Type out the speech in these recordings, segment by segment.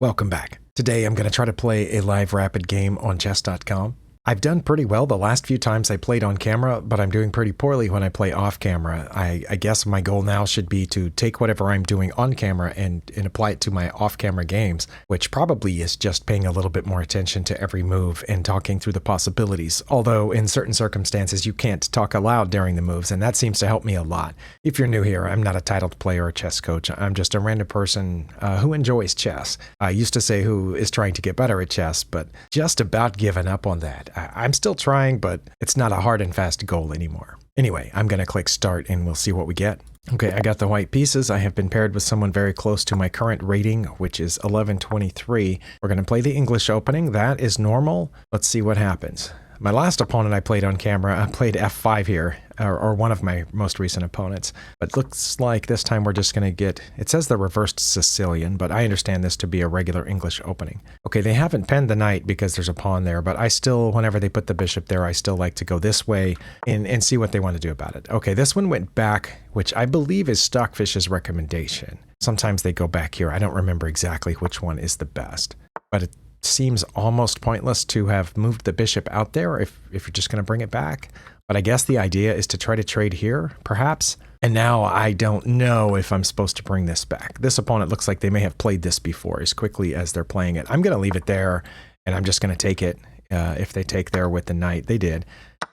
Welcome back. Today I'm going to try to play a live rapid game on chess.com. I've done pretty well the last few times I played on camera, but I'm doing pretty poorly when I play off camera. I guess my goal now should be to take whatever I'm doing on camera and apply it to my off-camera games, which probably is just paying a little bit more attention to every move and talking through the possibilities. Although in certain circumstances you can't talk aloud during the moves, and that seems to help me a lot. If you're new here, I'm not a titled player or chess coach. I'm just a random person who enjoys chess. I used to say who is trying to get better at chess, but just about given up on that. I'm still trying, but it's not a hard and fast goal anymore. Anyway, I'm going to click start and we'll see what we get. Okay, I got the white pieces. I have been paired with someone very close to my current rating, which is 1123. We're going to play the English opening. That is normal. Let's see what happens. My last opponent I played on camera, I played f5 here, or one of my most recent opponents. But looks like this time we're just going to get, it says the reversed Sicilian, but I understand this to be a regular English opening. Okay, they haven't penned the knight because there's a pawn there, but I still, whenever they put the bishop there, I still like to go this way and see what they want to do about it. Okay, this one went back, which I believe is Stockfish's recommendation. Sometimes they go back here. I don't remember exactly which one is the best, but it seems almost pointless to have moved the bishop out there if you're just going to bring it back. But I guess the idea is to try to trade here, perhaps. And now I don't know if I'm supposed to bring this back. This opponent looks like they may have played this before as quickly as they're playing it. I'm going to leave it there, and I'm just going to take it if they take there with the knight. They did.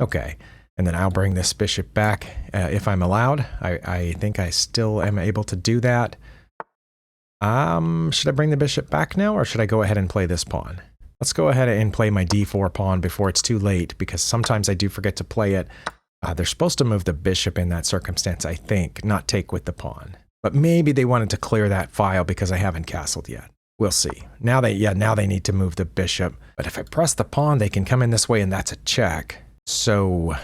Okay. And then I'll bring this bishop back if I'm allowed. I think I still am able to do that. Should I bring the bishop back now, or should I go ahead and play this pawn? Let's go ahead and play my d4 pawn before it's too late, because sometimes I do forget to play it. They're supposed to move the bishop in that circumstance, I think, not take with the pawn. But maybe they wanted to clear that file because I haven't castled yet. We'll see. Now they need to move the bishop. But if I press the pawn, they can come in this way, and that's a check. So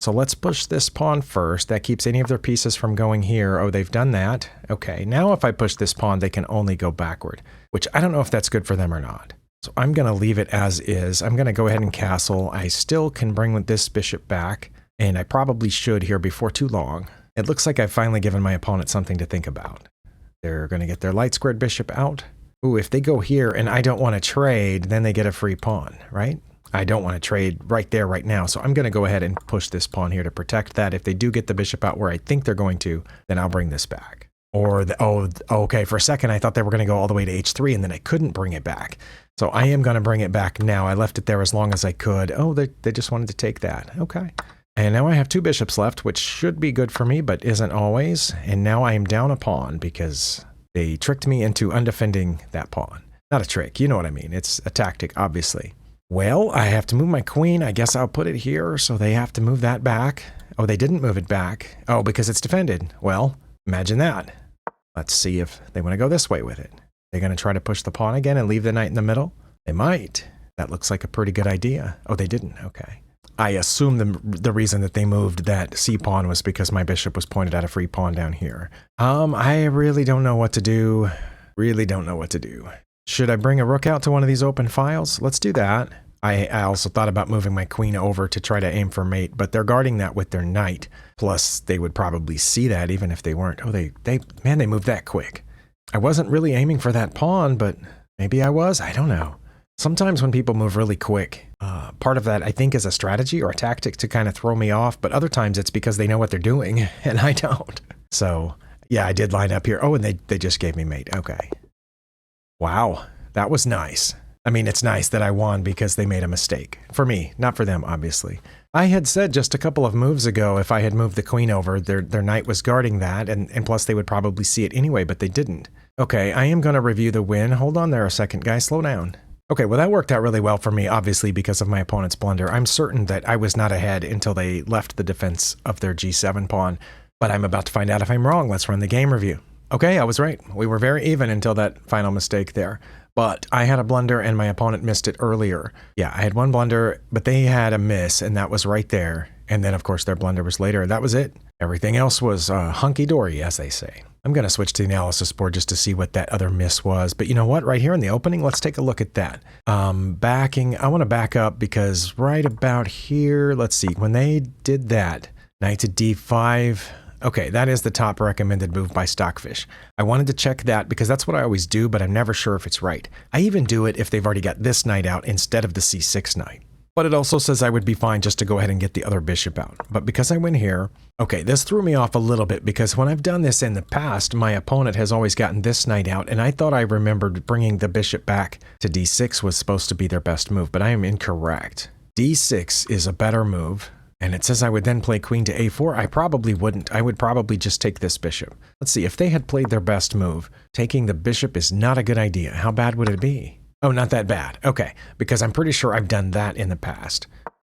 let's push this pawn first. That keeps any of their pieces from going here. Oh, they've done that. Okay, now if I push this pawn, they can only go backward, which I don't know if that's good for them or not. So I'm going to leave it as is. I'm going to go ahead and castle. I still can bring this bishop back, and I probably should here before too long. It looks like I've finally given my opponent something to think about. They're going to get their light squared bishop out. Ooh, if they go here and I don't want to trade, then they get a free pawn, right? I don't want to trade right there right now, so I'm going to go ahead and push this pawn here to protect that. If they do get the bishop out where I think they're going to, then I'll bring this back. Or, okay, for a second I thought they were going to go all the way to h3, and then I couldn't bring it back. So I am going to bring it back now. I left it there as long as I could. Oh, they just wanted to take that. Okay. And now I have two bishops left, which should be good for me, but isn't always. And now I am down a pawn because they tricked me into undefending that pawn. Not a trick, you know what I mean. It's a tactic, obviously. Well, I have to move my queen. I guess I'll put it here, so they have to move that back. Oh, they didn't move it back. Oh, because it's defended. Well, imagine that. Let's see if they want to go this way with it. They're going to try to push the pawn again and leave the knight in the middle? They might. That looks like a pretty good idea. Oh, they didn't. Okay. I assume the reason that they moved that c-pawn was because my bishop was pointed at a free pawn down here. I really don't know what to do. Really don't know what to do. Should I bring a rook out to one of these open files? Let's do that. I also thought about moving my queen over to try to aim for mate, but they're guarding that with their knight. Plus, they would probably see that even if they weren't. Oh, man, they moved that quick. I wasn't really aiming for that pawn, but maybe I was. I don't know. Sometimes when people move really quick, part of that I think is a strategy or a tactic to kind of throw me off, but other times it's because they know what they're doing, and I don't. So, yeah, I did line up here. Oh, and they just gave me mate. Okay. Wow, that was nice. I mean, it's nice that I won because they made a mistake. For me, not for them, obviously. I had said just a couple of moves ago if I had moved the queen over, their knight was guarding that, and plus they would probably see it anyway, but they didn't. Okay, I am going to review the win. Hold on there a second, guys. Slow down. Okay, well, that worked out really well for me, obviously, because of my opponent's blunder. I'm certain that I was not ahead until they left the defense of their g7 pawn, but I'm about to find out if I'm wrong. Let's run the game review. Okay, I was right. We were very even until that final mistake there. But I had a blunder and my opponent missed it earlier. Yeah, I had one blunder, but they had a miss, and that was right there. And then, of course, their blunder was later. That was it. Everything else was hunky-dory, as they say. I'm going to switch to the analysis board just to see what that other miss was. But you know what? Right here in the opening, let's take a look at that. Backing, I want to back up because right about here, let's see, when they did that, knight to d5, Okay, that is the top recommended move by Stockfish. I wanted to check that because that's what I always do, but I'm never sure if it's right. I even do it if they've already got this knight out instead of the c6 knight. But it also says I would be fine just to go ahead and get the other bishop out. But because I went here, okay, this threw me off a little bit because when I've done this in the past, my opponent has always gotten this knight out, and I thought I remembered bringing the bishop back to d6 was supposed to be their best move, but I am incorrect. d6 is a better move, and it says I would then play queen to a4. I probably wouldn't. I would probably just take this bishop. Let's see, if they had played their best move, taking the bishop is not a good idea. How bad would it be? Oh, not that bad. Okay, because I'm pretty sure I've done that in the past.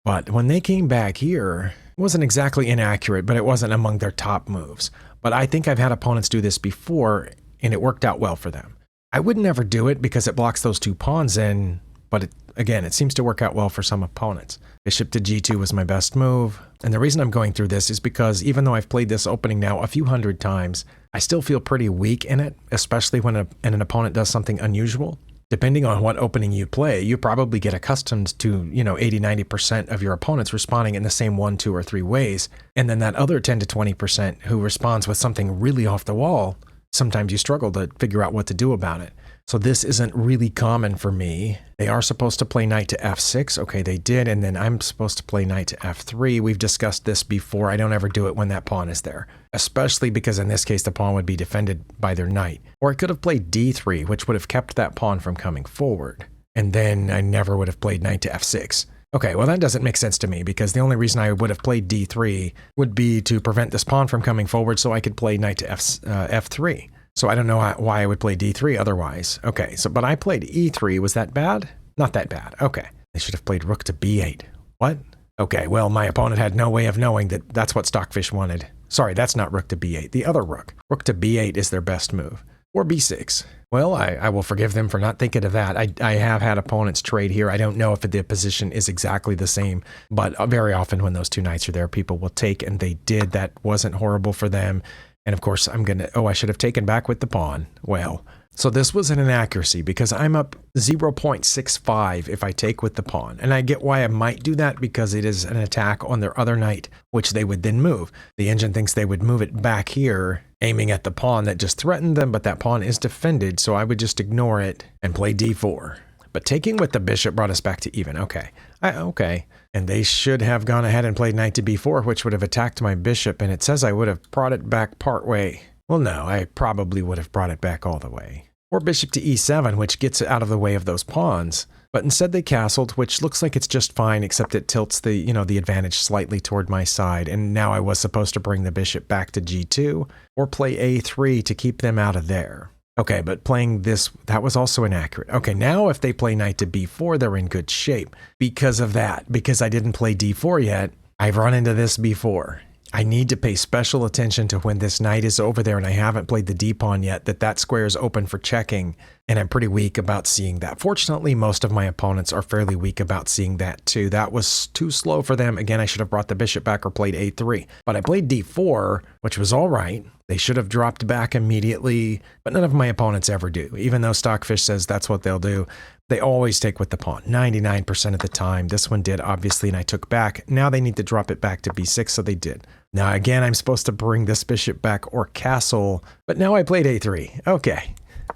But when they came back here, it wasn't exactly inaccurate, but it wasn't among their top moves. But I think I've had opponents do this before, and it worked out well for them. I would never do it because it blocks those two pawns in, but again, it seems to work out well for some opponents. Bishop to g2 was my best move, and the reason I'm going through this is because even though I've played this opening now a few hundred times, I still feel pretty weak in it, especially when an opponent does something unusual. Depending on what opening you play, you probably get accustomed to, 80-90% of your opponents responding in the same 1, 2, or 3 ways. And then that other 10 to 20% who responds with something really off the wall, sometimes you struggle to figure out what to do about it. So this isn't really common for me. They are supposed to play knight to f6. Okay, they did. And then I'm supposed to play knight to f3. We've discussed this before. I don't ever do it when that pawn is there, especially because in this case, the pawn would be defended by their knight. Or I could have played d3, which would have kept that pawn from coming forward. And then I never would have played knight to f6. Okay, well, that doesn't make sense to me because the only reason I would have played d3 would be to prevent this pawn from coming forward so I could play knight to f3. So I don't know why I would play d3 otherwise. Okay, but I played e3. Was that bad? Not that bad. Okay. They should have played rook to b8. What? Okay, well, my opponent had no way of knowing that that's what Stockfish wanted. Sorry, that's not rook to b8. The other rook. Rook to b8 is their best move. Or b6. Well, I will forgive them for not thinking of that. I have had opponents trade here. I don't know if the position is exactly the same, but very often when those two knights are there, people will take, and they did. That wasn't horrible for them. And of course, I should have taken back with the pawn. Well, so this was an inaccuracy because I'm up 0.65 if I take with the pawn. And I get why I might do that because it is an attack on their other knight, which they would then move. The engine thinks they would move it back here, aiming at the pawn that just threatened them, but that pawn is defended, so I would just ignore it and play d4. But taking with the bishop brought us back to even. Okay. Okay. And they should have gone ahead and played knight to b4, which would have attacked my bishop, and it says I would have brought it back part way. Well, no, I probably would have brought it back all the way. Or bishop to e7, which gets it out of the way of those pawns. But instead they castled, which looks like it's just fine, except it tilts the advantage slightly toward my side. And now I was supposed to bring the bishop back to g2 or play a3 to keep them out of there. Okay, but playing this, that was also inaccurate. Okay, now if they play knight to b4, they're in good shape. Because of that, because I didn't play d4 yet, I've run into this before. I need to pay special attention to when this knight is over there and I haven't played the d-pawn yet, that square is open for checking, and I'm pretty weak about seeing that. Fortunately, most of my opponents are fairly weak about seeing that too. That was too slow for them. Again, I should have brought the bishop back or played a3, but I played d4, which was all right. They should have dropped back immediately, but none of my opponents ever do. Even though Stockfish says that's what they'll do, they always take with the pawn, 99% of the time. This one did, obviously, and I took back. Now they need to drop it back to b6, so they did. Now, again, I'm supposed to bring this bishop back or castle, but now I played a3. Okay.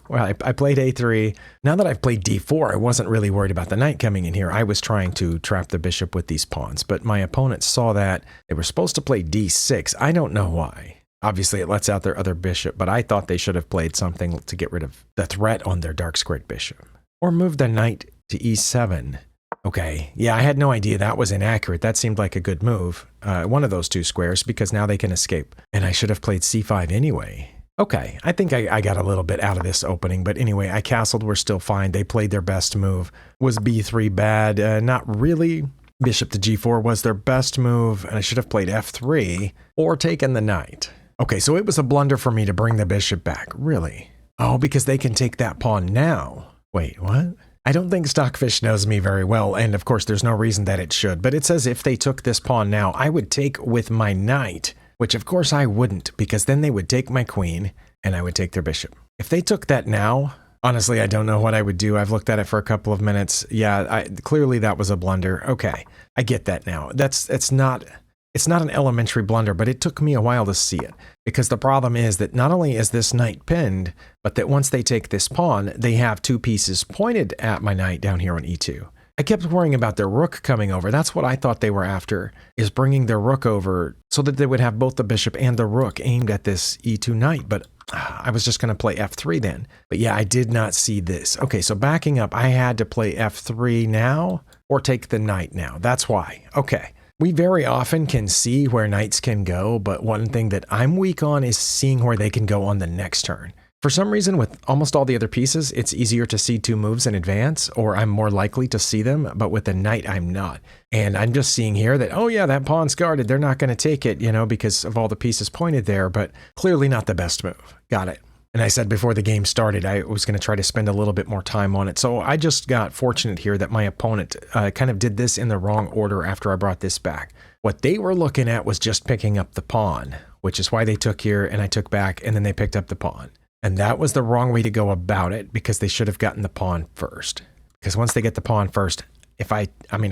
Well, I played a3. Now that I've played d4, I wasn't really worried about the knight coming in here. I was trying to trap the bishop with these pawns, but my opponents saw that. They were supposed to play d6. I don't know why. Obviously, it lets out their other bishop, but I thought they should have played something to get rid of the threat on their dark squared bishop. Or move the knight to e7. Okay, yeah, I had no idea that was inaccurate. That seemed like a good move, one of those two squares, because now they can escape. And I should have played c5 anyway. Okay, I think I got a little bit out of this opening, but anyway, I castled, we're still fine. They played their best move. Was b3 bad? Not really. Bishop to g4 was their best move, and I should have played f3 or taken the knight. Okay, so it was a blunder for me to bring the bishop back. Really? Oh, because they can take that pawn now. Wait, what? I don't think Stockfish knows me very well, and of course there's no reason that it should, but it says if they took this pawn now, I would take with my knight, which of course I wouldn't, because then they would take my queen, and I would take their bishop. If they took that now, honestly, I don't know what I would do. I've looked at it for a couple of minutes. Yeah, clearly that was a blunder. Okay, I get that now. It's It's not an elementary blunder, but it took me a while to see it. Because the problem is that not only is this knight pinned, but that once they take this pawn, they have 2 pieces pointed at my knight down here on e2. I kept worrying about their rook coming over. That's what I thought they were after, is bringing their rook over so that they would have both the bishop and the rook aimed at this e2 knight, but I was just going to play f3 then. But yeah, I did not see this. Okay, so backing up, I had to play f3 now or take the knight now. That's why. Okay. We very often can see where knights can go, but one thing that I'm weak on is seeing where they can go on the next turn. For some reason, with almost all the other pieces, it's easier to see 2 moves in advance, or I'm more likely to see them, but with the knight, I'm not. And I'm just seeing here that, oh yeah, that pawn's guarded. They're not going to take it, because of all the pieces pointed there, but clearly not the best move. Got it. And I said before the game started, I was going to try to spend a little bit more time on it. So I just got fortunate here that my opponent kind of did this in the wrong order after I brought this back. What they were looking at was just picking up the pawn, which is why they took here and I took back and then they picked up the pawn. And that was the wrong way to go about it because they should have gotten the pawn first. Because once they get the pawn first, I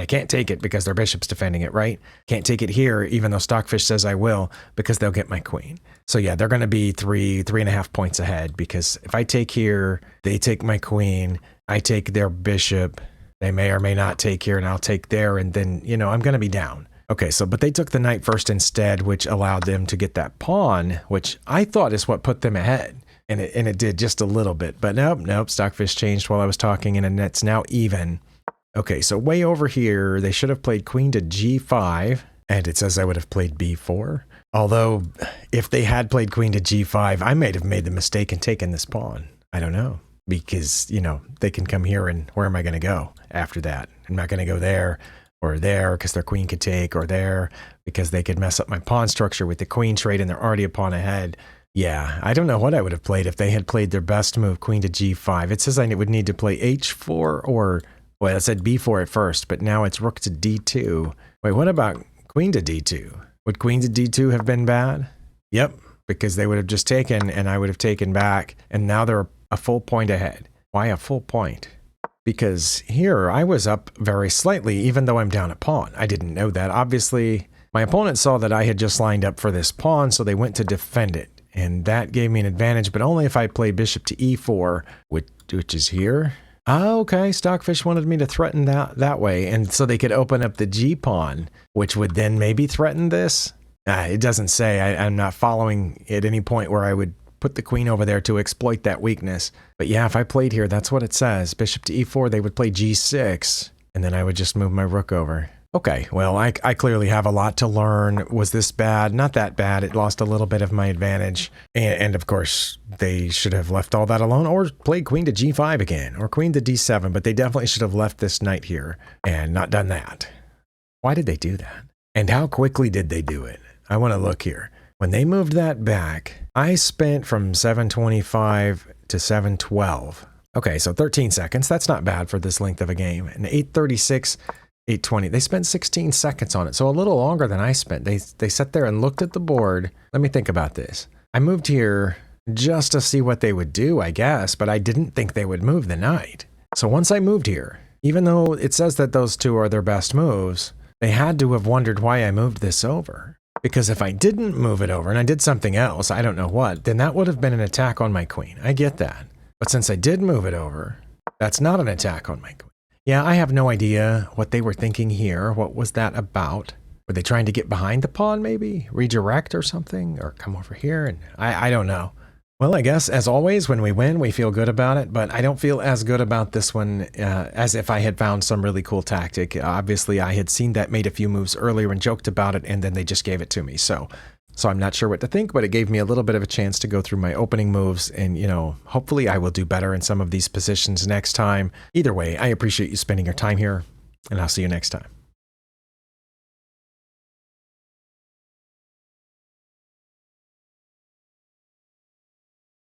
can't take it because their bishop's defending it, right? Can't take it here, even though Stockfish says I will, because they'll get my queen. So yeah, they're going to be 3.5 points ahead because if I take here, they take my queen, I take their bishop, they may or may not take here and I'll take there and then, I'm going to be down. Okay, but they took the knight first instead, which allowed them to get that pawn, which I thought is what put them ahead. And it did just a little bit, but nope, Stockfish changed while I was talking and it's now even. Okay, so way over here, they should have played queen to g5, and it says I would have played b4. Although, if they had played queen to g5, I might have made the mistake and taken this pawn. I don't know, because, they can come here and where am I going to go after that? I'm not going to go there or there because their queen could take, or there because they could mess up my pawn structure with the queen trade and they're already a pawn ahead. Yeah, I don't know what I would have played if they had played their best move, queen to g5. It says I would need to play h4 or... Well, it said b4 at first, but now it's rook to d2. Wait, what about queen to d2? Would queen to d2 have been bad? Yep, because they would have just taken and I would have taken back, and now they're a full point ahead. Why a full point? Because here I was up very slightly, even though I'm down a pawn. I didn't know that. Obviously, my opponent saw that I had just lined up for this pawn, so they went to defend it. And that gave me an advantage, but only if I played bishop to e4, which is here. Oh, okay, Stockfish wanted me to threaten that way, and so they could open up the g-pawn, which would then maybe threaten this? It doesn't say. I'm not following at any point where I would put the queen over there to exploit that weakness. But yeah, if I played here, that's what it says. Bishop to e4, they would play g6, and then I would just move my rook over. Okay, well, I clearly have a lot to learn. Was this bad? Not that bad. It lost a little bit of my advantage. And of course, they should have left all that alone or played queen to g5 again or queen to d7, but they definitely should have left this knight here and not done that. Why did they do that? And how quickly did they do it? I want to look here. When they moved that back, I spent from 7:25 to 7:12. Okay, so 13 seconds. That's not bad for this length of a game. And 8:36... 8:20. They spent 16 seconds on it, so a little longer than I spent. They sat there and looked at the board. Let me think about this. I moved here just to see what they would do, I guess, but I didn't think they would move the knight. So once I moved here, even though it says that those two are their best moves, they had to have wondered why I moved this over. Because if I didn't move it over and I did something else, I don't know what, then that would have been an attack on my queen. I get that. But since I did move it over, that's not an attack on my queen. Yeah, I have no idea what they were thinking here. What was that about? Were they trying to get behind the pawn, maybe? Redirect or something? Or come over here? And I don't know. Well, I guess, as always, when we win, we feel good about it. But I don't feel as good about this one as if I had found some really cool tactic. Obviously, I had seen that made a few moves earlier and joked about it, and then they just gave it to me. So I'm not sure what to think, but it gave me a little bit of a chance to go through my opening moves and, hopefully I will do better in some of these positions next time. Either way, I appreciate you spending your time here, and I'll see you next time.